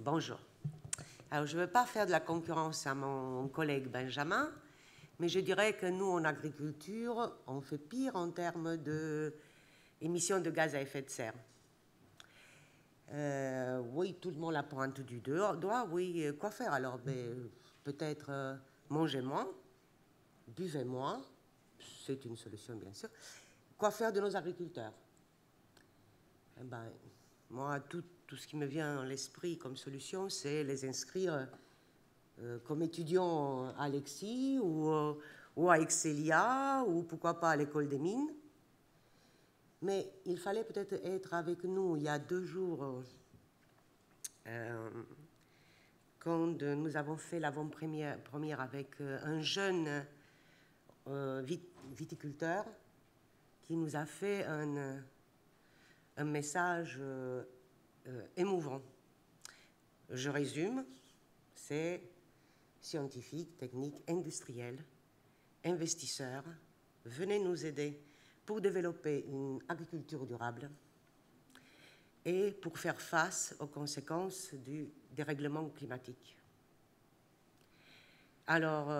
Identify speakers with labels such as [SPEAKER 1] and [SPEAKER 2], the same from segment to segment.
[SPEAKER 1] Bonjour. Alors, je ne veux pas faire de la concurrence à mon collègue Benjamin, mais je dirais que nous, en agriculture, on fait pire en termes d'émissions de gaz à effet de serre. Oui, tout le monde la pointe du doigt. Oui, quoi faire alors? Peut-être manger moins, buvez moins, c'est une solution bien sûr. Quoi faire de nos agriculteurs? Moi, tout ce qui me vient à l'esprit comme solution, c'est les inscrire comme étudiants à l'EXI ou à Excelia ou pourquoi pas à l'école des mines. Mais il fallait peut-être être avec nous il y a 2 jours quand nous avons fait l'avant-première avec un jeune viticulteur qui nous a fait un message émouvant. Je résume, c'est scientifiques, techniques, industriels, investisseurs, venez nous aider pour développer une agriculture durable et pour faire face aux conséquences du dérèglement climatique. Alors,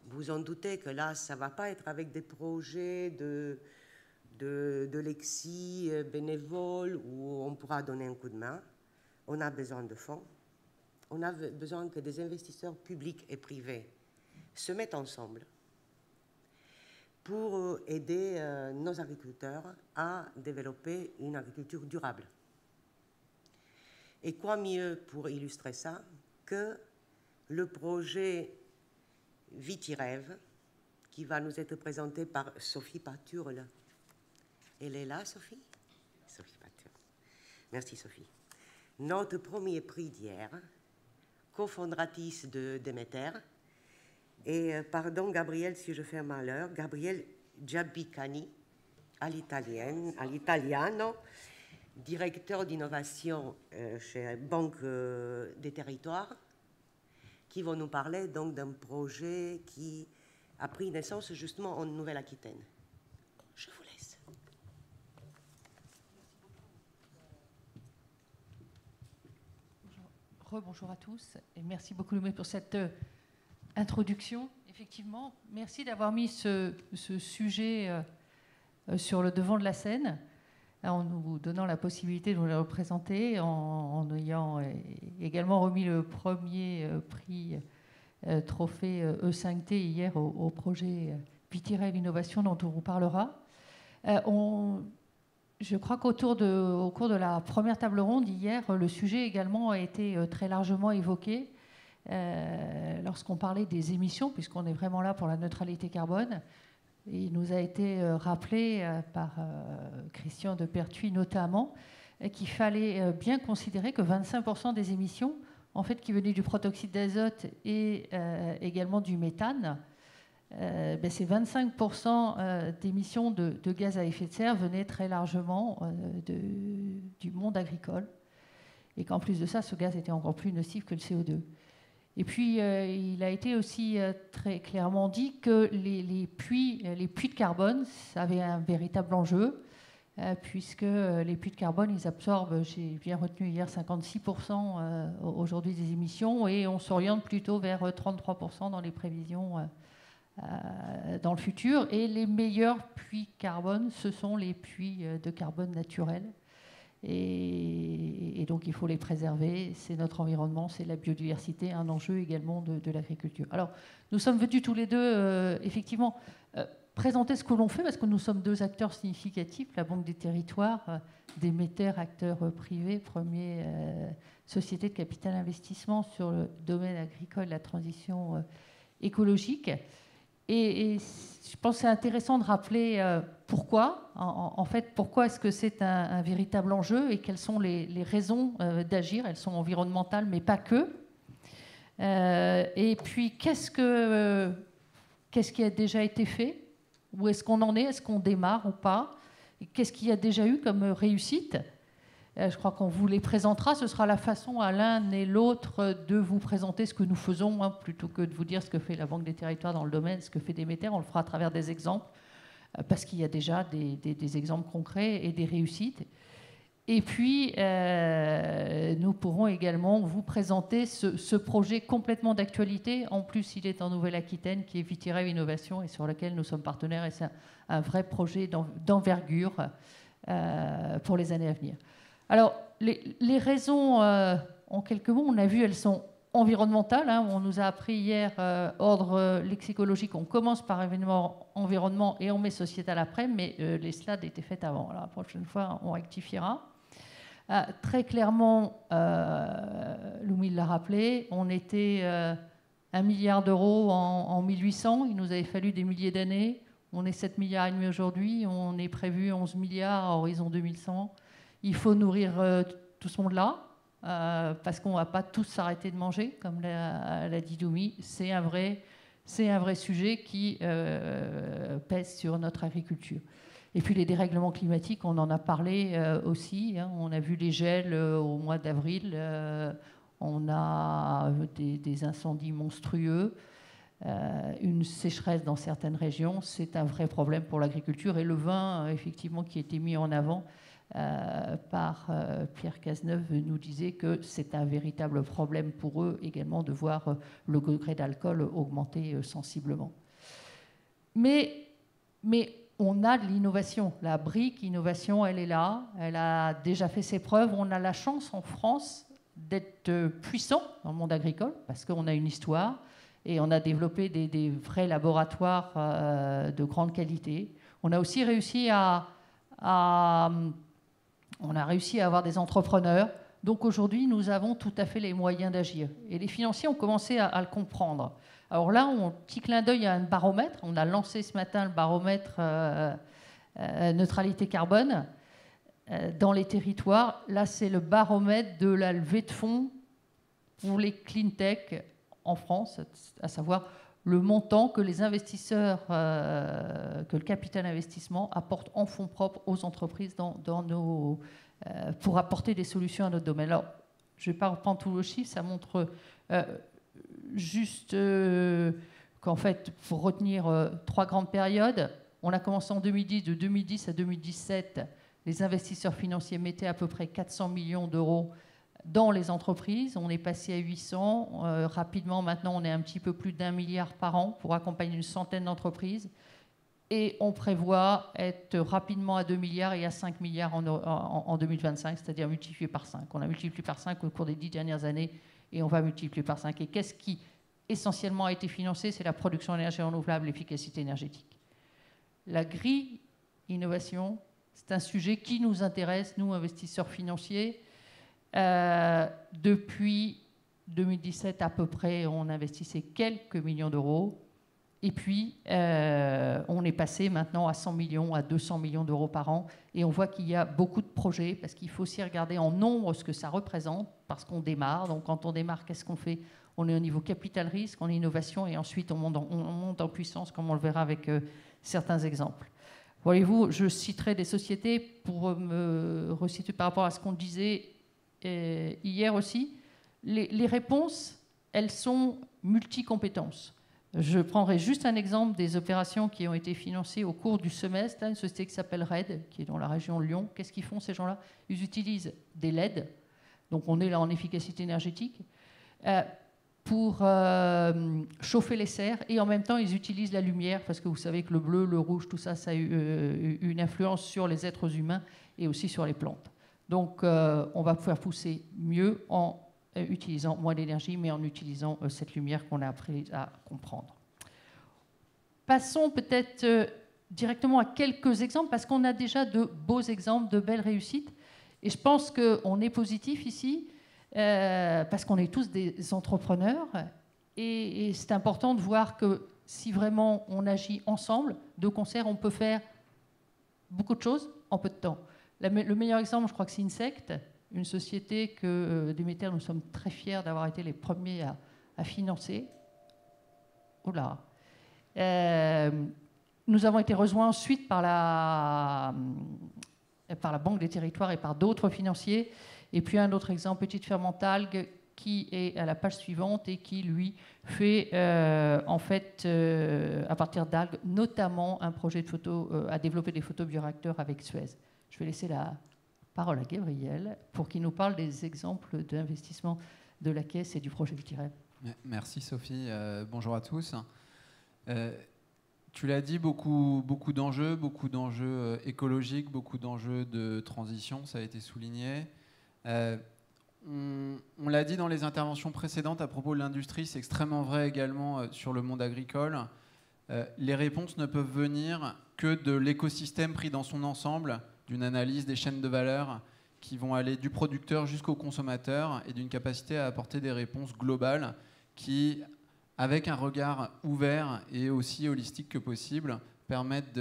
[SPEAKER 1] vous en doutez que là, ça ne va pas être avec des projets de l'EXI bénévole où on pourra donner un coup de main. On a besoin de fonds. On a besoin que des investisseurs publics et privés se mettent ensemble pour aider nos agriculteurs à développer une agriculture durable. Et quoi mieux pour illustrer ça que le projet Vitirêve qui va nous être présenté par Sophie Paturle. Elle est là, Sophie? Sophie Paturle. Merci, Sophie. Notre premier prix d'hier, cofondatrice de Demeter, et pardon, Gabriel, si je fais un malheur, Gabriel Giabbicani, à l'italiano, directeur d'innovation chez Banque des Territoires, qui vont nous parler donc d'un projet qui a pris naissance justement en Nouvelle-Aquitaine. Je vous laisse.
[SPEAKER 2] Bonjour à tous et merci beaucoup Louis pour cette introduction. Effectivement, merci d'avoir mis ce sujet sur le devant de la scène en nous donnant la possibilité de vous le représenter, en ayant également remis le premier prix trophée E5T hier au projet Vitirêve Innovation dont on vous parlera. Je crois qu'au cours de la première table ronde hier, le sujet également a été très largement évoqué lorsqu'on parlait des émissions, puisqu'on est vraiment là pour la neutralité carbone. Et il nous a été rappelé par Christian de Pertuis notamment qu'il fallait bien considérer que 25% des émissions, en fait, qui venaient du protoxyde d'azote et également du méthane, ces 25% d'émissions de gaz à effet de serre venaient très largement du monde agricole et qu'en plus de ça, ce gaz était encore plus nocif que le CO2. Et puis, il a été aussi très clairement dit que les puits de carbone, ça avait un véritable enjeu, puisque les puits de carbone, ils absorbent, j'ai bien retenu hier, 56% aujourd'hui des émissions, et on s'oriente plutôt vers 33% dans les prévisions dans le futur. Et les meilleurs puits carbone, ce sont les puits de carbone naturels. Et donc il faut les préserver, c'est notre environnement, c'est la biodiversité, un enjeu également de l'agriculture. Alors nous sommes venus tous les deux effectivement présenter ce que l'on fait parce que nous sommes 2 acteurs significatifs, la Banque des Territoires, Demeter, acteur privé, premier société de capital investissement sur le domaine agricole, la transition écologique. Et je pense que c'est intéressant de rappeler pourquoi, en fait, pourquoi est-ce que c'est un véritable enjeu et quelles sont les raisons d'agir. Elles sont environnementales, mais pas que. Et puis, qu'est-ce qui a déjà été fait? Où est-ce qu'on en est? Est-ce qu'on démarre ou pas? Et qu'est-ce qu'il y a déjà eu comme réussite? Je crois qu'on vous les présentera. Ce sera la façon à l'un et l'autre de vous présenter ce que nous faisons, hein, plutôt que de vous dire ce que fait la Banque des Territoires dans le domaine, ce que fait Demeter. On le fera à travers des exemples, parce qu'il y a déjà des exemples concrets et des réussites. Et puis, nous pourrons également vous présenter ce projet complètement d'actualité. En plus, il est en Nouvelle-Aquitaine, qui est Vitirev Innovation, et sur lequel nous sommes partenaires. Et c'est un vrai projet d'envergure pour les années à venir. Alors, les raisons, en quelques mots, on a vu, elles sont environnementales. Hein. On nous a appris hier, ordre lexicologique, on commence par événement environnement et on met sociétal après, mais les slides étaient faits avant. Alors, la prochaine fois, on rectifiera. Très clairement, Loumil l'a rappelé, on était 1 milliard d'euros en 1800, il nous avait fallu des milliers d'années. On est 7 milliards et demi aujourd'hui, on est prévu 11 milliards à horizon 2100. Il faut nourrir tout ce monde-là, parce qu'on ne va pas tous s'arrêter de manger, comme l'a dit Doumi. C'est un vrai sujet qui pèse sur notre agriculture. Et puis les dérèglements climatiques, on en a parlé aussi. Hein. On a vu les gels au mois d'avril. On a des incendies monstrueux. Une sécheresse dans certaines régions. C'est un vrai problème pour l'agriculture. Et le vin, effectivement, qui a été mis en avant par Pierre Cazeneuve, nous disait que c'est un véritable problème pour eux également de voir le degré d'alcool augmenter sensiblement. Mais on a de l'innovation. La brique innovation, elle est là. Elle a déjà fait ses preuves. On a la chance en France d'être puissant dans le monde agricole parce qu'on a une histoire et on a développé des vrais laboratoires de grande qualité. On a aussi réussi à avoir des entrepreneurs. Donc aujourd'hui, nous avons tout à fait les moyens d'agir. Et les financiers ont commencé à le comprendre. Alors là, petit clin d'œil à un baromètre. On a lancé ce matin le baromètre neutralité carbone dans les territoires. Là, c'est le baromètre de la levée de fonds pour les clean tech en France, à savoir le montant que les investisseurs, que le capital investissement apporte en fonds propres aux entreprises pour apporter des solutions à notre domaine. Alors, je ne vais pas reprendre tous les chiffres, ça montre juste qu'en fait, il faut retenir 3 grandes périodes. On a commencé en 2010, de 2010 à 2017, les investisseurs financiers mettaient à peu près 400 millions d'euros dans les entreprises. On est passé à 800. Rapidement, maintenant, on est un petit peu plus d'1 milliard par an pour accompagner une centaine d'entreprises. Et on prévoit être rapidement à 2 milliards et à 5 milliards en 2025, c'est-à-dire multiplié par 5. On a multiplié par 5 au cours des 10 dernières années et on va multiplier par 5. Et qu'est-ce qui essentiellement a été financé? C'est la production d'énergie renouvelable, l'efficacité énergétique. La grille innovation, c'est un sujet qui nous intéresse, nous, investisseurs financiers. Depuis 2017, à peu près, on investissait quelques millions d'euros. Et puis, on est passé maintenant à 100 millions, à 200 millions d'euros par an. Et on voit qu'il y a beaucoup de projets, parce qu'il faut aussi regarder en nombre ce que ça représente, parce qu'on démarre. Donc, quand on démarre, qu'est-ce qu'on fait? On est au niveau capital-risque, en innovation, et ensuite, on monte en puissance, comme on le verra avec certains exemples. Voyez-vous, je citerai des sociétés pour me resituer par rapport à ce qu'on disait hier aussi. Les réponses, elles sont multi-compétences. Je prendrai juste un exemple des opérations qui ont été financées au cours du semestre. Une société qui s'appelle RED, qui est dans la région de Lyon. Qu'est-ce qu'ils font, ces gens-là? Ils utilisent des LED, donc on est là en efficacité énergétique, pour chauffer les serres, et en même temps, ils utilisent la lumière, parce que vous savez que le bleu, le rouge, tout ça, ça a eu une influence sur les êtres humains et aussi sur les plantes. Donc, on va pouvoir pousser mieux en utilisant moins d'énergie, mais en utilisant cette lumière qu'on a appris à comprendre. Passons peut-être directement à quelques exemples, parce qu'on a déjà de beaux exemples, de belles réussites. Et je pense qu'on est positif ici, parce qu'on est tous des entrepreneurs. Et c'est important de voir que si vraiment on agit ensemble, de concert, on peut faire beaucoup de choses en peu de temps. Le meilleur exemple, je crois que c'est Insect, une société que Déméter, nous sommes très fiers d'avoir été les premiers à financer. Oula. Nous avons été rejoints ensuite par la Banque des Territoires et par d'autres financiers. Et puis un autre exemple, Petite Fermentalgue, qui est à la page suivante et qui, lui, fait en fait, à partir d'algues, notamment un projet de à développer des photobioréacteurs avec Suez. Je vais laisser la parole à Gabriel pour qu'il nous parle des exemples d'investissement de la Caisse et du projet Vitireb.
[SPEAKER 3] Merci Sophie. Bonjour à tous. Tu l'as dit, beaucoup d'enjeux écologiques, beaucoup d'enjeux de transition, ça a été souligné. On l'a dit dans les interventions précédentes à propos de l'industrie, c'est extrêmement vrai également sur le monde agricole. Les réponses ne peuvent venir que de l'écosystème pris dans son ensemble, d'une analyse des chaînes de valeur qui vont aller du producteur jusqu'au consommateur et d'une capacité à apporter des réponses globales qui, avec un regard ouvert et aussi holistique que possible, permettent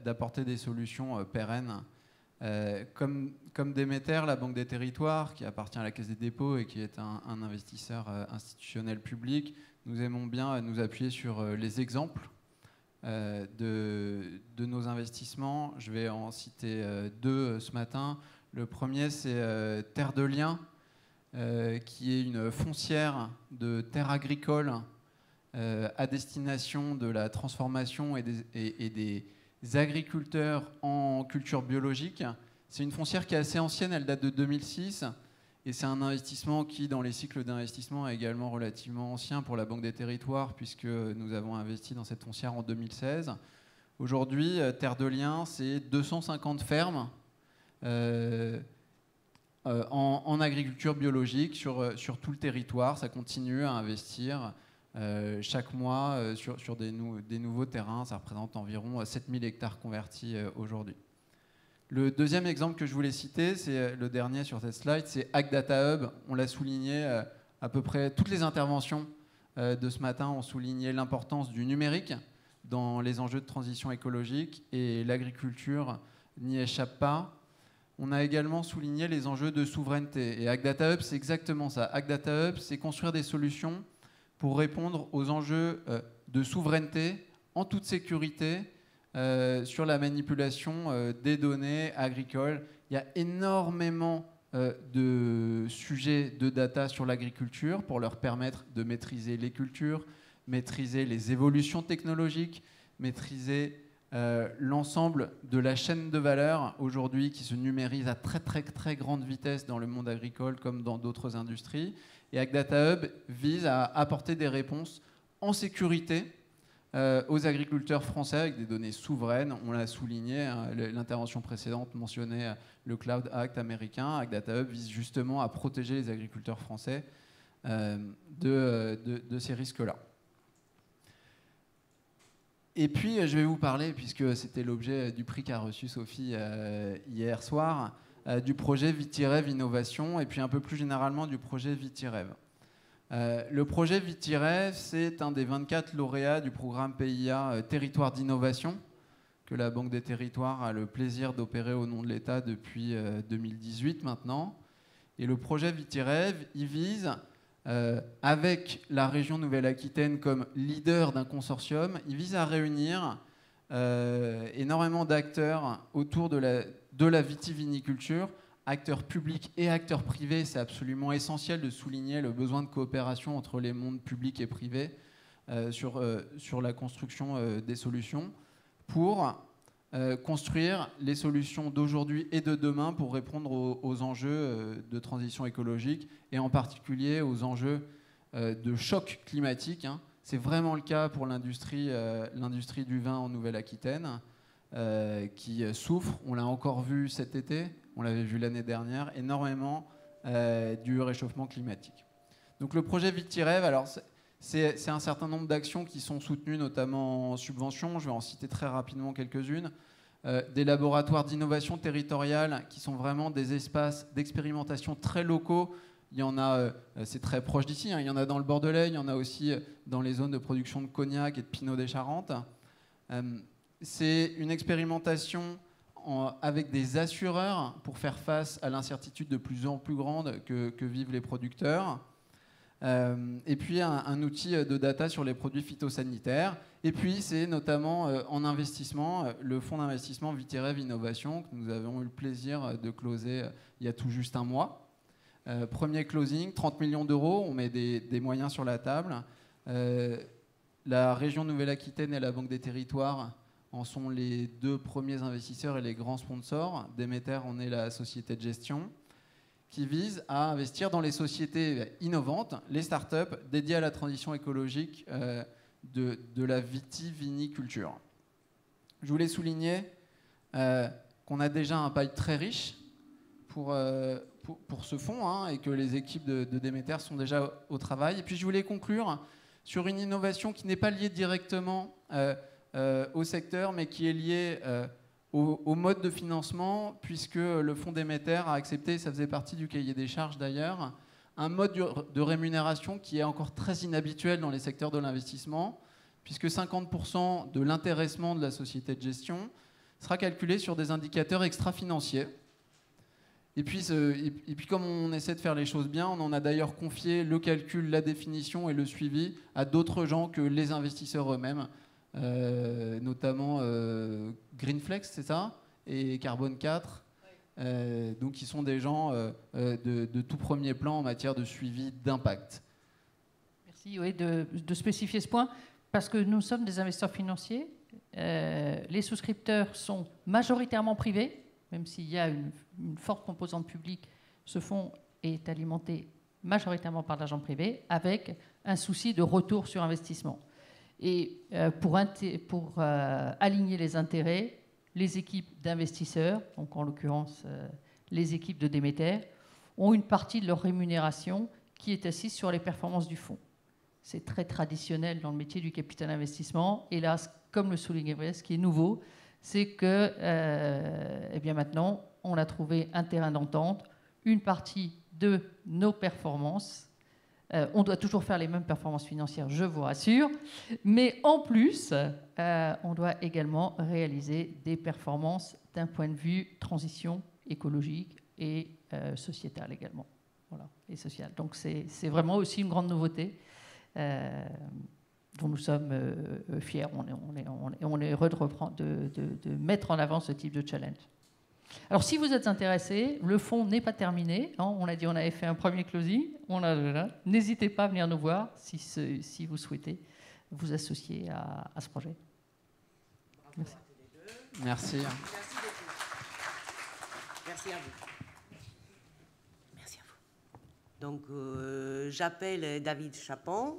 [SPEAKER 3] d'apporter des solutions pérennes. Comme Déméter, la Banque des Territoires, qui appartient à la Caisse des dépôts et qui est un investisseur institutionnel public, nous aimons bien nous appuyer sur les exemples de nos investissements. Je vais en citer deux ce matin. Le premier, c'est Terre de Liens, qui est une foncière de terres agricoles à destination de la transformation et des agriculteurs en culture biologique. C'est une foncière qui est assez ancienne, elle date de 2006, et c'est un investissement qui, dans les cycles d'investissement, est également relativement ancien pour la Banque des Territoires, puisque nous avons investi dans cette foncière en 2016. Aujourd'hui, Terre de Liens, c'est 250 fermes en agriculture biologique sur tout le territoire. Ça continue à investir chaque mois sur des nouveaux terrains. Ça représente environ 7000 hectares convertis aujourd'hui. Le deuxième exemple que je voulais citer, c'est le dernier sur cette slide, c'est Ag Data Hub. On l'a souligné, à peu près toutes les interventions de ce matin ont souligné l'importance du numérique dans les enjeux de transition écologique, et l'agriculture n'y échappe pas. On a également souligné les enjeux de souveraineté. Et Ag Data Hub, c'est exactement ça. Ag Data Hub, c'est construire des solutions pour répondre aux enjeux de souveraineté en toute sécurité sur la manipulation des données agricoles. Il y a énormément de sujets de data sur l'agriculture pour leur permettre de maîtriser les cultures, maîtriser les évolutions technologiques, maîtriser l'ensemble de la chaîne de valeur aujourd'hui qui se numérise à très grande vitesse dans le monde agricole comme dans d'autres industries. Et Ag Data Hub vise à apporter des réponses en sécurité aux agriculteurs français avec des données souveraines. On l'a souligné, hein, l'intervention précédente mentionnait le Cloud Act américain. Ag Data Hub vise justement à protéger les agriculteurs français de ces risques-là. Et puis, je vais vous parler, puisque c'était l'objet du prix qu'a reçu Sophie hier soir, du projet Vitireb Innovation, et puis un peu plus généralement du projet Vitireb. Le projet Vitireb, c'est un des 24 lauréats du programme PIA Territoire d'innovation, que la Banque des Territoires a le plaisir d'opérer au nom de l'État depuis 2018 maintenant. Et le projet Vitireb, il vise, avec la région Nouvelle-Aquitaine comme leader d'un consortium, il vise à réunir énormément d'acteurs autour de la vitiviniculture, acteurs publics et acteurs privés. C'est absolument essentiel de souligner le besoin de coopération entre les mondes publics et privés sur la construction des solutions pour construire les solutions d'aujourd'hui et de demain pour répondre aux enjeux de transition écologique et en particulier aux enjeux de choc climatique. Hein. C'est vraiment le cas pour l'industrie du vin en Nouvelle-Aquitaine qui souffre. On l'a encore vu cet été, on l'avait vu l'année dernière, énormément du réchauffement climatique. Donc le projet Vitireb, alors c'est un certain nombre d'actions qui sont soutenues notamment en subvention. Je vais en citer très rapidement quelques-unes. Des laboratoires d'innovation territoriale qui sont vraiment des espaces d'expérimentation très locaux. Il y en a, c'est très proche d'ici, hein. Il y en a dans le Bordelais, il y en a aussi dans les zones de production de cognac et de pinot des Charentes. C'est une expérimentation avec des assureurs pour faire face à l'incertitude de plus en plus grande que vivent les producteurs. Et puis un outil de data sur les produits phytosanitaires. Et puis c'est notamment en investissement, le fonds d'investissement Vitireb Innovation que nous avons eu le plaisir de closer il y a tout juste un mois. Premier closing, 30 millions d'euros, on met des moyens sur la table. La région Nouvelle-Aquitaine et la Banque des Territoires en sont les 2 premiers investisseurs et les grands sponsors. Demeter, on est la société de gestion qui vise à investir dans les sociétés innovantes, les startups dédiées à la transition écologique de la vitiviniculture. Je voulais souligner qu'on a déjà un pipe très riche pour ce fonds et que les équipes de Demeter sont déjà au travail. Et puis je voulais conclure sur une innovation qui n'est pas liée directement au secteur, mais qui est liée au mode de financement, puisque le fonds Demeter a accepté, ça faisait partie du cahier des charges d'ailleurs, un mode de rémunération qui est encore très inhabituel dans les secteurs de l'investissement, puisque 50% de l'intéressement de la société de gestion sera calculé sur des indicateurs extra-financiers. Et puis comme on essaie de faire les choses bien, on en a d'ailleurs confié le calcul, la définition et le suivi à d'autres gens que les investisseurs eux-mêmes, notamment Greenflex, c'est ça, et Carbone 4. Donc ils sont des gens de tout premier plan en matière de suivi d'impact.
[SPEAKER 2] Merci de spécifier ce point, parce que nous sommes des investisseurs financiers. Les souscripteurs sont majoritairement privés, même s'il y a une forte composante publique. Ce fonds est alimenté majoritairement par l'argent privé, avec un souci de retour sur investissement. Et pour aligner les intérêts, les équipes d'investisseurs, donc en l'occurrence les équipes de Demeter, ont une partie de leur rémunération qui est assise sur les performances du fonds. C'est très traditionnel dans le métier du capital investissement. Et là, comme le soulignait, ce qui est nouveau, c'est que eh bien maintenant, on a trouvé un terrain d'entente. Une partie de nos performances, on doit toujours faire les mêmes performances financières, je vous rassure, mais en plus, on doit également réaliser des performances d'un point de vue transition écologique et sociétale également. Voilà, et sociale. Donc c'est vraiment aussi une grande nouveauté dont nous sommes fiers. On est heureux de mettre en avant ce type de challenge. Alors, si vous êtes intéressé, le fonds n'est pas terminé. On a dit on avait fait un premier closing. N'hésitez pas à venir nous voir si vous souhaitez vous associer à ce projet. Merci.
[SPEAKER 3] Merci.
[SPEAKER 1] Merci beaucoup. Merci à vous. Merci à vous. Donc, j'appelle David Chapon,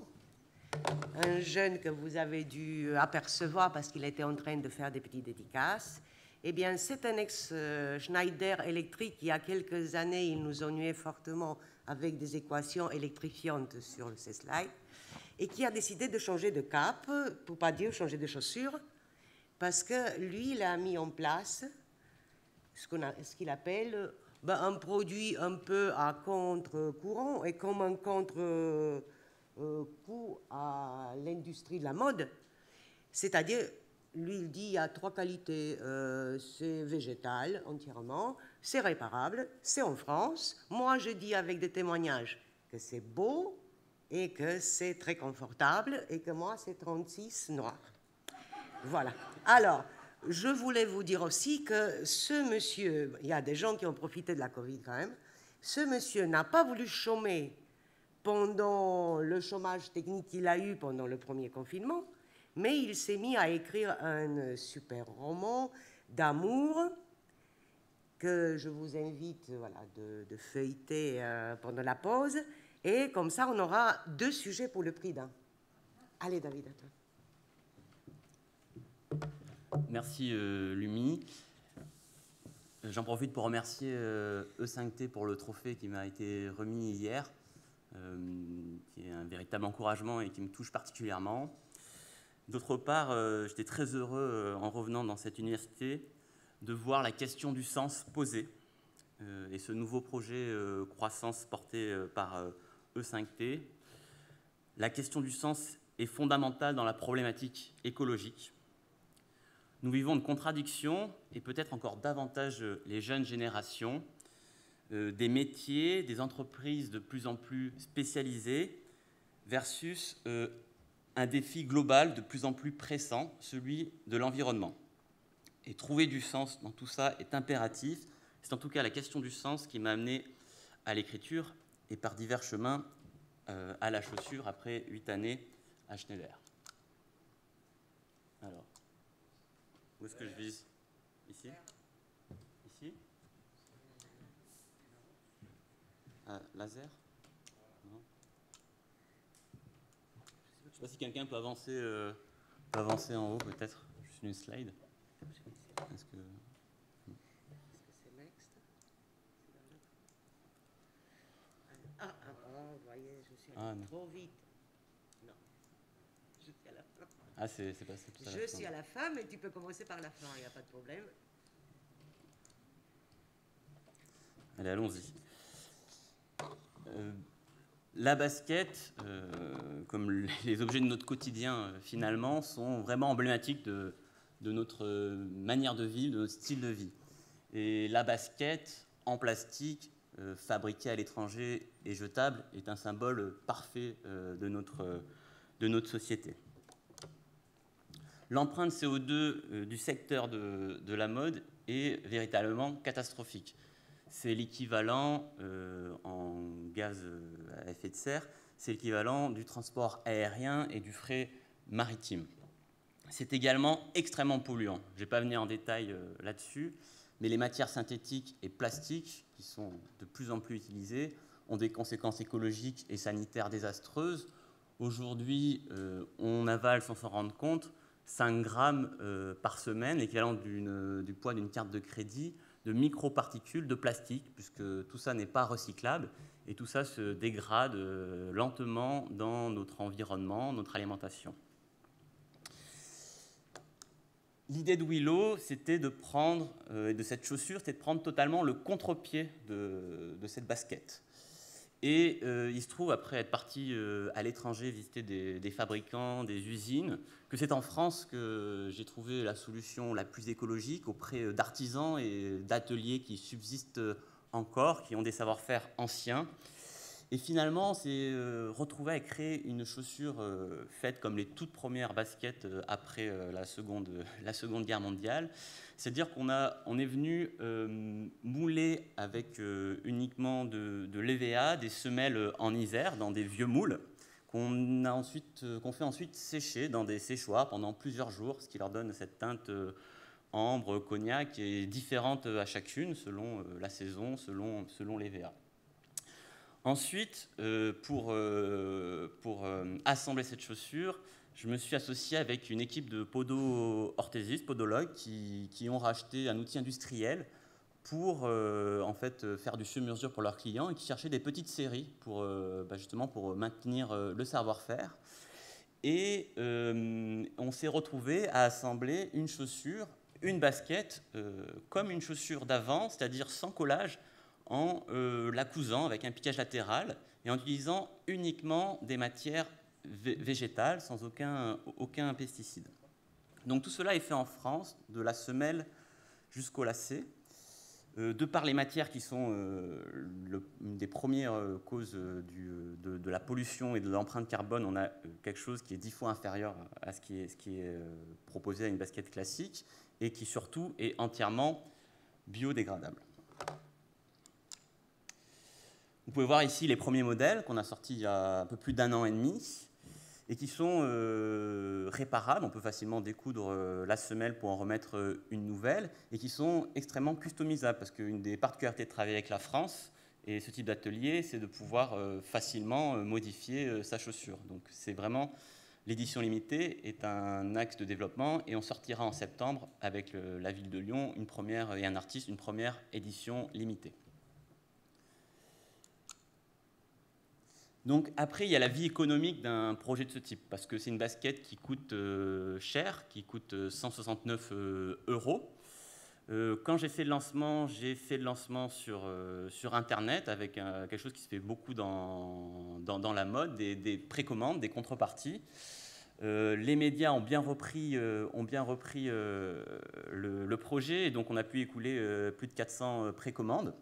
[SPEAKER 1] un jeune que vous avez dû apercevoir parce qu'il était en train de faire des petites dédicaces. Eh bien, c'est un ex-Schneider électrique. Il y a quelques années, il nous ennuyait fortement avec des équations électrifiantes sur ces slides, et qui a décidé de changer de cap, pour ne pas dire changer de chaussures, parce que lui, il a mis en place ce qu'il appelle un produit un peu à contre-courant et comme un contre-coup à l'industrie de la mode. C'est-à-dire, lui, il dit il y a 3 qualités. C'est végétal entièrement, c'est réparable, c'est en France. Moi, je dis avec des témoignages que c'est beau et que c'est très confortable et que moi, c'est 36 noir. Voilà. Alors, je voulais vous dire aussi que ce monsieur, il y a des gens qui ont profité de la Covid quand même, ce monsieur n'a pas voulu chômer pendant le chômage technique qu'il a eu pendant le premier confinement, mais il s'est mis à écrire un super roman d'amour que je vous invite de feuilleter pendant la pause. Et comme ça, on aura 2 sujets pour le prix d'un. Allez, David, à toi.
[SPEAKER 4] Merci, Lumi. J'en profite pour remercier E5T pour le trophée qui m'a été remis hier, qui est un véritable encouragement et qui me touche particulièrement. D'autre part, j'étais très heureux, en revenant dans cette université, de voir la question du sens posée. Et ce nouveau projet Croissance porté par E5T. La question du sens est fondamentale dans la problématique écologique. Nous vivons une contradiction, et peut-être encore davantage les jeunes générations, des métiers, des entreprises de plus en plus spécialisées versus un défi global de plus en plus pressant, celui de l'environnement. Et trouver du sens dans tout ça est impératif. C'est en tout cas la question du sens qui m'a amené à l'écriture et par divers chemins à la chaussure après 8 années à Schneider. Alors, Où est-ce que je vise? Ici? Ici? Laser? Non. Je ne sais pas si quelqu'un peut avancer en haut, peut-être. Juste une slide. Est-ce que...
[SPEAKER 1] c'est next? Vous voyez, je suis allé trop vite. Non. Je suis à la fin.
[SPEAKER 4] Ah, c'est passé tout à l'heure.
[SPEAKER 1] Je suis à la fin, mais tu peux commencer par la fin, il n'y a pas de problème.
[SPEAKER 4] Allez, allons-y. La basket, comme les objets de notre quotidien, finalement, sont vraiment emblématiques de notre manière de vivre, de notre style de vie. Et la basket, en plastique, fabriquée à l'étranger et jetable, est un symbole parfait de notre société. L'empreinte CO2 du secteur de la mode est véritablement catastrophique. C'est l'équivalent en gaz à effet de serre, c'est l'équivalent du transport aérien et du fret maritime. C'est également extrêmement polluant. Je ne vais pas venir en détail là-dessus, mais les matières synthétiques et plastiques, qui sont de plus en plus utilisées, ont des conséquences écologiques et sanitaires désastreuses. Aujourd'hui, on avale, sans s'en rendre compte, 5 grammes par semaine, l'équivalent du poids d'une carte de crédit, de microparticules de plastique, puisque tout ça n'est pas recyclable, et tout ça se dégrade lentement dans notre environnement, notre alimentation. L'idée de Willow, c'était de prendre, de cette chaussure, c'était de prendre totalement le contre-pied de cette basket. Et il se trouve, après être parti à l'étranger visiter des fabricants, des usines, que c'est en France que j'ai trouvé la solution la plus écologique auprès d'artisans et d'ateliers qui subsistent encore, qui ont des savoir-faire anciens. Et finalement, on s'est retrouvé à créer une chaussure faite comme les toutes premières baskets après la Seconde Guerre mondiale. C'est-à-dire qu'on est venu mouler avec uniquement de l'EVA, des semelles en Isère, dans des vieux moules, qu'on fait ensuite sécher dans des séchoirs pendant plusieurs jours, ce qui leur donne cette teinte ambre, cognac, et différente à chacune selon la saison, selon l'EVA. Ensuite, pour assembler cette chaussure, je me suis associé avec une équipe de podo-orthésistes, podologues, qui ont racheté un outil industriel pour en fait, faire du sur-mesure pour leurs clients et qui cherchaient des petites séries justement pour maintenir le savoir-faire. Et on s'est retrouvé à assembler une chaussure, une basket, comme une chaussure d'avant, c'est-à-dire sans collage, en la cousant avec un piquage latéral et en utilisant uniquement des matières végétales sans aucun pesticide. Donc tout cela est fait en France, de la semelle jusqu'au lacet, de par les matières qui sont une des premières causes de la pollution et de l'empreinte carbone. On a quelque chose qui est 10 fois inférieur à ce qui est proposé à une basket classique et qui surtout est entièrement biodégradable. Vous pouvez voir ici les premiers modèles qu'on a sortis il y a un peu plus d'1 an et demi et qui sont réparables. On peut facilement découdre la semelle pour en remettre une nouvelle et qui sont extrêmement customisables parce qu'une des particularités de travailler avec la France et ce type d'atelier, c'est de pouvoir facilement modifier sa chaussure. Donc c'est vraiment, l'édition limitée est un axe de développement et on sortira en septembre avec la ville de Lyon et un artiste une première édition limitée. Donc après, il y a la vie économique d'un projet de ce type, parce que c'est une basket qui coûte cher, qui coûte 169 €. Quand j'ai fait le lancement sur Internet avec quelque chose qui se fait beaucoup dans la mode, des précommandes, des contreparties. Les médias ont bien repris le projet, et donc on a pu écouler plus de 400 précommandes.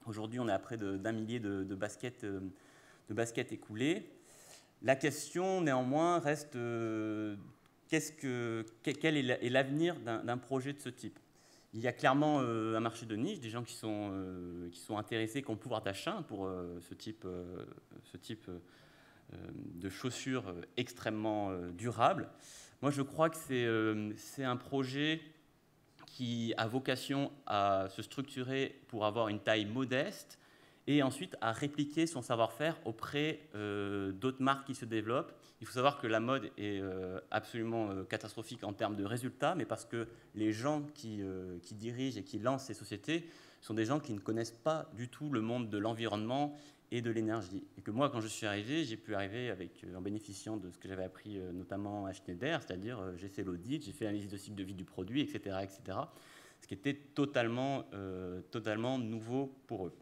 [SPEAKER 4] Aujourd'hui, on est à près d'1 millier de baskets écoulées. La question, néanmoins, reste quel est l'avenir d'un projet de ce type? Il y a clairement un marché de niche, des gens qui sont intéressés, qui ont le pouvoir d'achat pour ce type de chaussures extrêmement durables. Moi, je crois que c'est un projet qui a vocation à se structurer pour avoir une taille modeste et ensuite à répliquer son savoir-faire auprès d'autres marques qui se développent. Il faut savoir que la mode est absolument catastrophique en termes de résultats, mais parce que les gens qui dirigent et qui lancent ces sociétés sont des gens qui ne connaissent pas du tout le monde de l'environnement et de l'énergie. Et que moi, quand je suis arrivé, j'ai pu arriver en bénéficiant de ce que j'avais appris notamment à Schneider, c'est-à-dire j'ai fait l'audit, j'ai fait l'analyse de cycle de vie du produit, etc., etc., ce qui était totalement nouveau pour eux.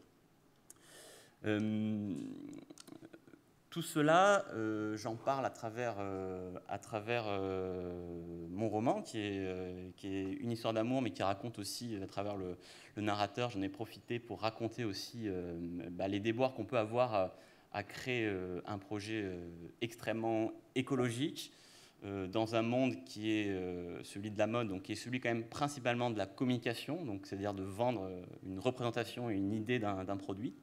[SPEAKER 4] Tout cela, j'en parle à travers mon roman, qui est une histoire d'amour, mais qui raconte aussi, à travers le narrateur, j'en ai profité pour raconter aussi les déboires qu'on peut avoir à créer un projet extrêmement écologique dans un monde qui est celui de la mode, donc qui est celui quand même principalement de la communication, donc c'est-à-dire de vendre une représentation et une idée d'un produit.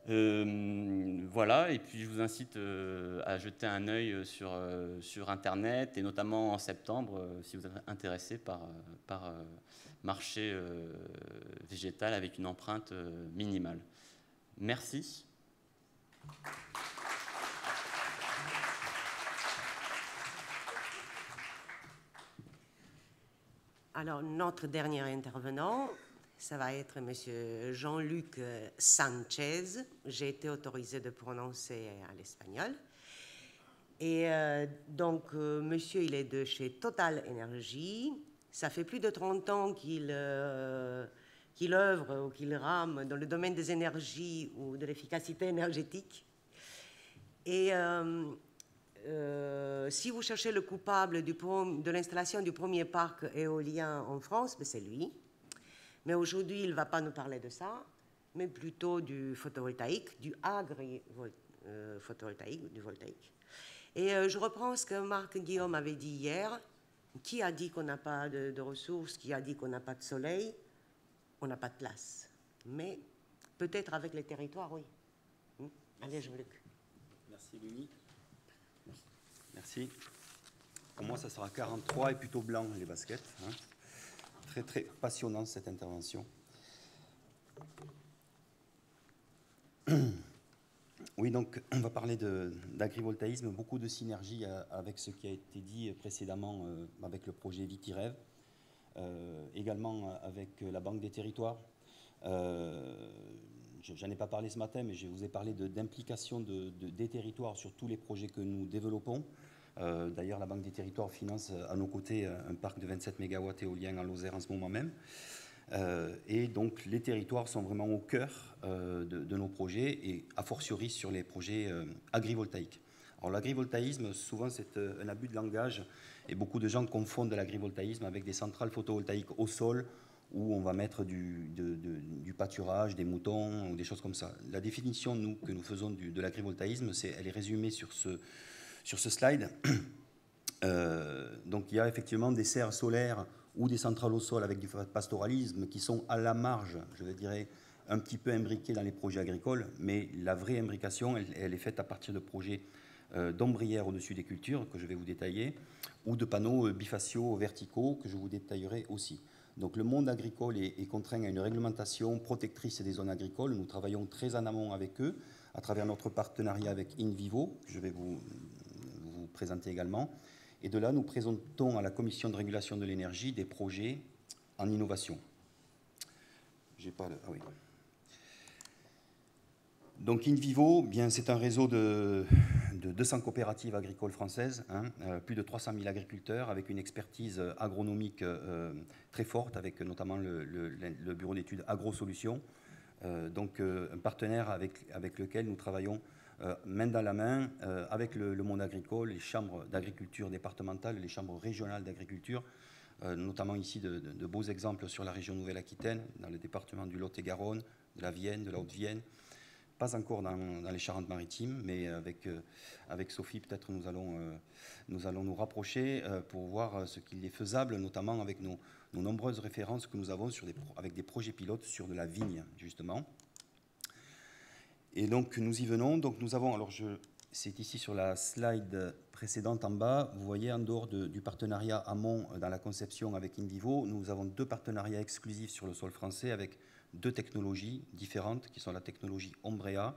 [SPEAKER 4] Voilà, et puis je vous incite à jeter un œil sur Internet, et notamment en septembre, si vous êtes intéressé par marché végétal avec une empreinte minimale. Merci.
[SPEAKER 1] Alors, notre dernier intervenant, ça va être M. Jean-Luc Sanchez. J'ai été autorisée de prononcer à l'espagnol. Et donc, monsieur, il est de chez Total Energy. Ça fait plus de 30 ans qu'il œuvre ou qu'il rame dans le domaine des énergies ou de l'efficacité énergétique. Et si vous cherchez le coupable de l'installation du premier parc éolien en France, c'est lui. Mais aujourd'hui, il ne va pas nous parler de ça, mais plutôt du photovoltaïque, du agri-photovoltaïque, du voltaïque. Et je reprends ce que Marc Guillaume avait dit hier. Qui a dit qu'on n'a pas de ressources? Qui a dit qu'on n'a pas de soleil? On n'a pas de place. Mais peut-être avec les territoires, oui. Allez, Jean-Luc.
[SPEAKER 5] Merci, Louis. Merci. Pour moi, ça sera 43 et plutôt blanc, les baskets. Hein. Très, très passionnant, cette intervention. Oui, donc, on va parler d'agrivoltaïsme, beaucoup de synergie avec ce qui a été dit précédemment avec le projet Vitirev, également avec la Banque des Territoires. J'en ai pas parlé ce matin, mais je vous ai parlé d'implication des territoires sur tous les projets que nous développons. D'ailleurs, la Banque des Territoires finance à nos côtés un parc de 27 MW éolien en Lozère en ce moment même. Et donc, les territoires sont vraiment au cœur de nos projets, et a fortiori sur les projets agrivoltaïques. Alors, l'agrivoltaïsme, souvent, c'est un abus de langage, et beaucoup de gens confondent l'agrivoltaïsme avec des centrales photovoltaïques au sol, où on va mettre du pâturage, des moutons, ou des choses comme ça. La définition, que nous faisons de l'agrivoltaïsme, elle est résumée sur ce slide. Donc, il y a effectivement des serres solaires ou des centrales au sol avec du pastoralisme qui sont à la marge, je dirais, un petit peu imbriqués dans les projets agricoles, mais la vraie imbrication, elle est faite à partir de projets d'ombrières au-dessus des cultures, que je vais vous détailler, ou de panneaux bifaciaux verticaux, que je vous détaillerai aussi. Donc le monde agricole est contraint à une réglementation protectrice des zones agricoles. Nous travaillons très en amont avec eux, à travers notre partenariat avec InVivo, que je vais vous présenter également. Et de là, nous présentons à la Commission de régulation de l'énergie des projets en innovation. Ah oui. Donc InVivo, bien, c'est un réseau de 200 coopératives agricoles françaises, hein, plus de 300 000 agriculteurs, avec une expertise agronomique très forte, avec notamment le bureau d'études AgroSolutions. Donc un partenaire avec lequel nous travaillons main dans la main avec le monde agricole, les chambres d'agriculture départementales, les chambres régionales d'agriculture, notamment ici de beaux exemples sur la région Nouvelle-Aquitaine, dans le département du Lot-et-Garonne, de la Vienne, de la Haute-Vienne. Pas encore dans les Charentes-Maritimes, mais avec Sophie, peut-être nous allons nous rapprocher pour voir ce qu'il est faisable, notamment avec nos nombreuses références que nous avons avec des projets pilotes sur de la vigne, justement. Et donc, nous y venons. Donc, nous avons, alors c'est ici sur la slide précédente en bas. Vous voyez, en dehors du partenariat amont dans la conception avec InVivo, nous avons 2 partenariats exclusifs sur le sol français avec 2 technologies différentes qui sont la technologie Ombrea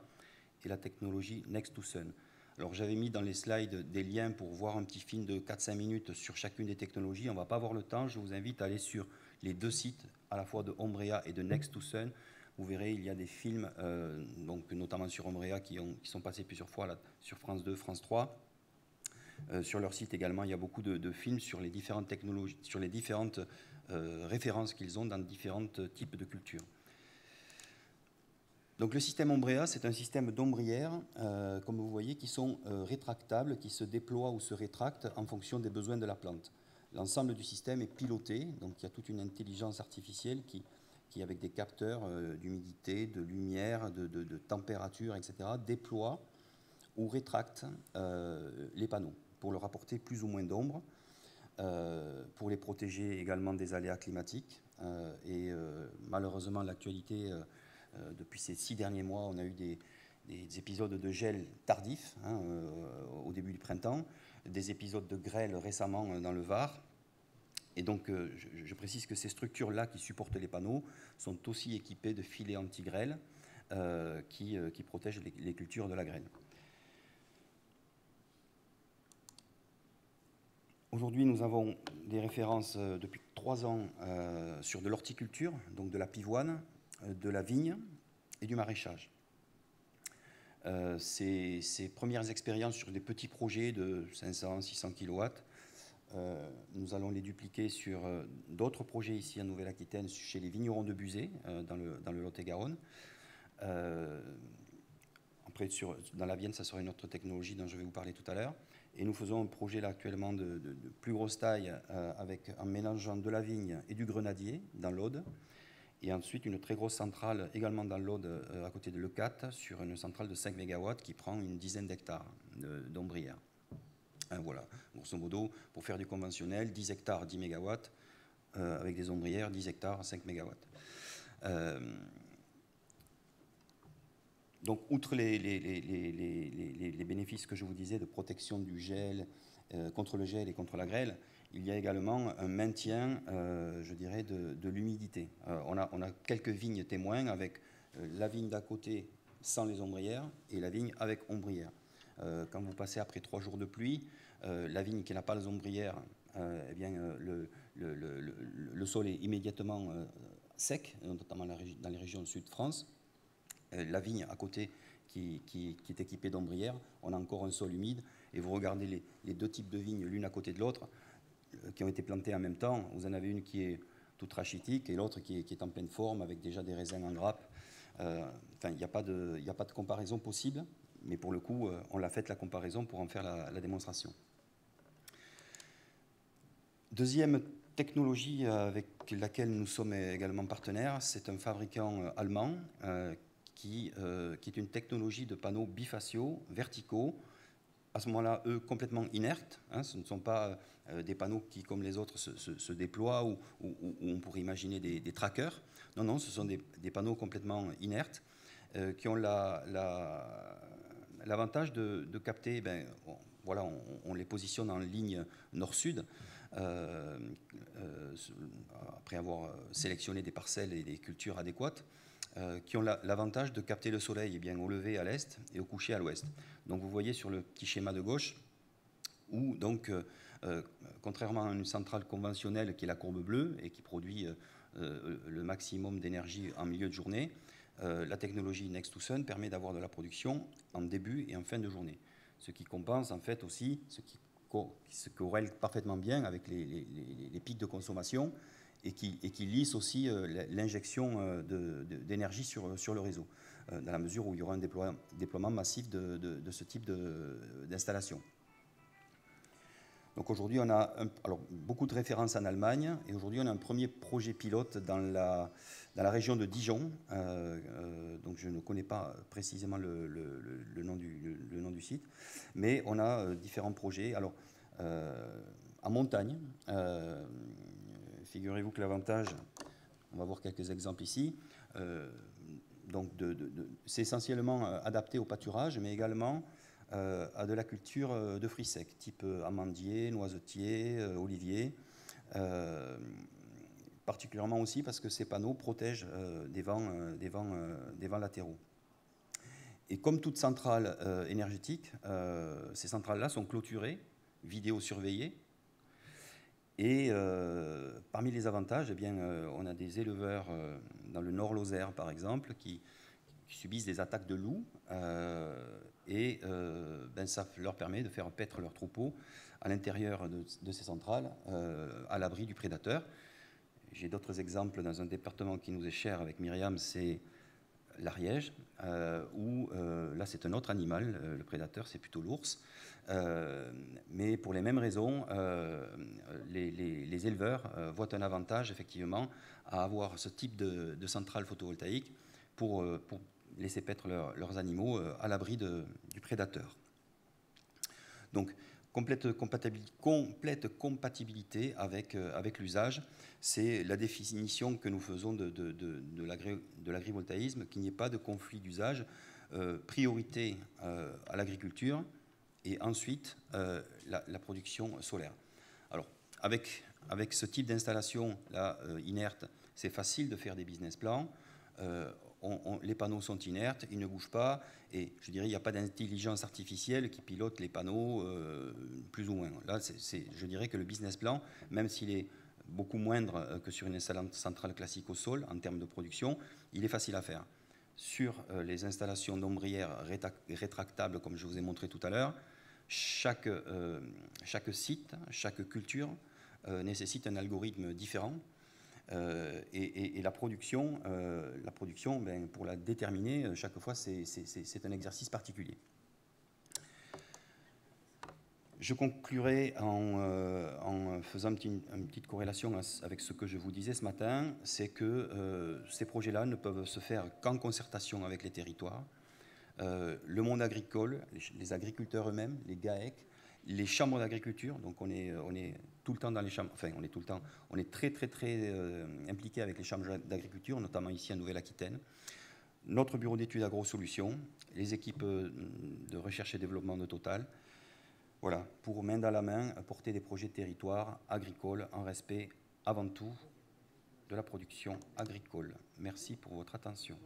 [SPEAKER 5] et la technologie Next2Sun. Alors j'avais mis dans les slides des liens pour voir un petit film de 4-5 minutes sur chacune des technologies. On ne va pas avoir le temps. Je vous invite à aller sur les 2 sites, à la fois de Ombrea et de Next2Sun. Vous verrez, il y a des films, donc, notamment sur Ombrea, qui sont passés plusieurs fois là, sur France 2, France 3. Sur leur site également, il y a beaucoup de films sur les différentes technologies, sur les différentes références qu'ils ont dans différents types de cultures. Donc le système Ombrea, c'est un système d'ombrières, comme vous voyez, qui sont rétractables, qui se déploient ou se rétractent en fonction des besoins de la plante. L'ensemble du système est piloté, donc il y a toute une intelligence artificielle qui avec des capteurs d'humidité, de lumière, de température, etc., déploie ou rétracte les panneaux pour leur apporter plus ou moins d'ombre, pour les protéger également des aléas climatiques. Malheureusement, l'actualité, depuis ces 6 derniers mois, on a eu des épisodes de gel tardif au début du printemps, des épisodes de grêle récemment dans le Var. Et donc, je précise que ces structures-là qui supportent les panneaux sont aussi équipées de filets anti-grêle qui protègent les cultures de la grêle. Aujourd'hui, nous avons des références depuis 3 ans sur de l'horticulture, donc de la pivoine, de la vigne et du maraîchage. Ces premières expériences sur des petits projets de 500-600 kW, nous allons les dupliquer sur d'autres projets ici en Nouvelle-Aquitaine, chez les vignerons de Buzet, dans le Lot-et-Garonne. Après, dans la Vienne, ça sera une autre technologie dont je vais vous parler tout à l'heure. Et nous faisons un projet là actuellement de plus grosse taille, en mélangeant de la vigne et du grenadier dans l'Aude. Et ensuite, une très grosse centrale également dans l'Aude, à côté de Leucate, sur une centrale de 5 MW qui prend une dizaine d'hectares d'ombrières. Voilà, grosso modo, pour faire du conventionnel, 10 hectares, 10 MW, avec des ombrières, 10 hectares, 5 MW. Donc, outre les bénéfices que je vous disais de protection du gel, contre le gel et contre la grêle, il y a également un maintien, je dirais, de l'humidité. On a quelques vignes témoins avec la vigne d'à côté sans les ombrières et la vigne avec ombrières. Quand vous passez après 3 jours de pluie, la vigne qui n'a pas les ombrières, eh bien, le sol est immédiatement sec, notamment dans les régions du sud de France. La vigne à côté qui est équipée d'ombrières, on a encore un sol humide. Et vous regardez les 2 types de vignes l'une à côté de l'autre, qui ont été plantées en même temps. Vous en avez une qui est toute rachitique et l'autre qui est en pleine forme avec déjà des raisins en grappe. Enfin, il n'y a pas de comparaison possible, mais pour le coup, on l'a faite la comparaison pour en faire la démonstration. Deuxième technologie avec laquelle nous sommes également partenaires, c'est un fabricant allemand qui est une technologie de panneaux bifaciaux, verticaux, à ce moment-là, eux, complètement inertes. Ce ne sont pas des panneaux qui, comme les autres, se déploient ou on pourrait imaginer des trackers. Non, non, ce sont des panneaux complètement inertes qui ont l'avantage de capter, voilà, on les positionne en ligne nord-sud, après avoir sélectionné des parcelles et des cultures adéquates, qui ont l'avantage de capter le soleil au lever à l'est et au coucher à l'ouest. Donc vous voyez sur le petit schéma de gauche où, donc, contrairement à une centrale conventionnelle qui est la courbe bleue et qui produit le maximum d'énergie en milieu de journée, la technologie Next2Sun permet d'avoir de la production en début et en fin de journée. Ce qui compense en fait aussi, ce qui corrèle parfaitement bien avec les pics de consommation et qui lisse aussi l'injection d'énergie sur le réseau, dans la mesure où il y aura un déploiement massif de ce type d'installation. Donc aujourd'hui, on a beaucoup de références en Allemagne, et aujourd'hui, on a un premier projet pilote dans la région de Dijon. Donc je ne connais pas précisément le nom du site, mais on a différents projets. Alors, en montagne, figurez-vous que l'avantage, on va voir quelques exemples ici, donc c'est essentiellement adapté au pâturage, mais également à de la culture de fruits secs, type amandier, noisetier, olivier, particulièrement aussi parce que ces panneaux protègent des vents latéraux. Et comme toute centrale énergétique, ces centrales-là sont clôturées, vidéosurveillées. Et parmi les avantages, eh bien, on a des éleveurs dans le Nord Lozère, par exemple, qui subissent des attaques de loups. Ça leur permet de faire paître leurs troupeaux à l'intérieur de ces centrales, à l'abri du prédateur. J'ai d'autres exemples dans un département qui nous est cher avec Myriam, c'est l'Ariège, où là c'est un autre animal, le prédateur c'est plutôt l'ours, mais pour les mêmes raisons, les éleveurs voient un avantage effectivement à avoir ce type de centrale photovoltaïque pour laisser paître leurs animaux à l'abri du prédateur. Donc complète compatibilité avec l'usage, c'est la définition que nous faisons de l'agrivoltaïsme, qu'il n'y ait pas de conflit d'usage, priorité à l'agriculture et ensuite la production solaire. Alors, avec ce type d'installation là, inerte, c'est facile de faire des business plans. Les panneaux sont inertes, ils ne bougent pas, et je dirais il n'y a pas d'intelligence artificielle qui pilote les panneaux plus ou moins. Là, je dirais que le business plan, même s'il est beaucoup moindre que sur une centrale classique au sol en termes de production, il est facile à faire. Sur les installations d'ombrières rétractables, comme je vous ai montré tout à l'heure, chaque site, chaque culture nécessite un algorithme différent. Et la production ben, pour la déterminer, chaque fois, c'est un exercice particulier. Je conclurai en faisant une petite corrélation avec ce que je vous disais ce matin, c'est que ces projets-là ne peuvent se faire qu'en concertation avec les territoires, le monde agricole, les agriculteurs eux-mêmes, les GAEC, les chambres d'agriculture, donc on est tout le temps dans les chambres, enfin on est très impliqué avec les chambres d'agriculture, notamment ici en Nouvelle-Aquitaine, notre bureau d'études AgroSolutions, les équipes de recherche et développement de Total, voilà, pour main dans la main porter des projets de territoire agricoles en respect avant tout de la production agricole. Merci pour votre attention.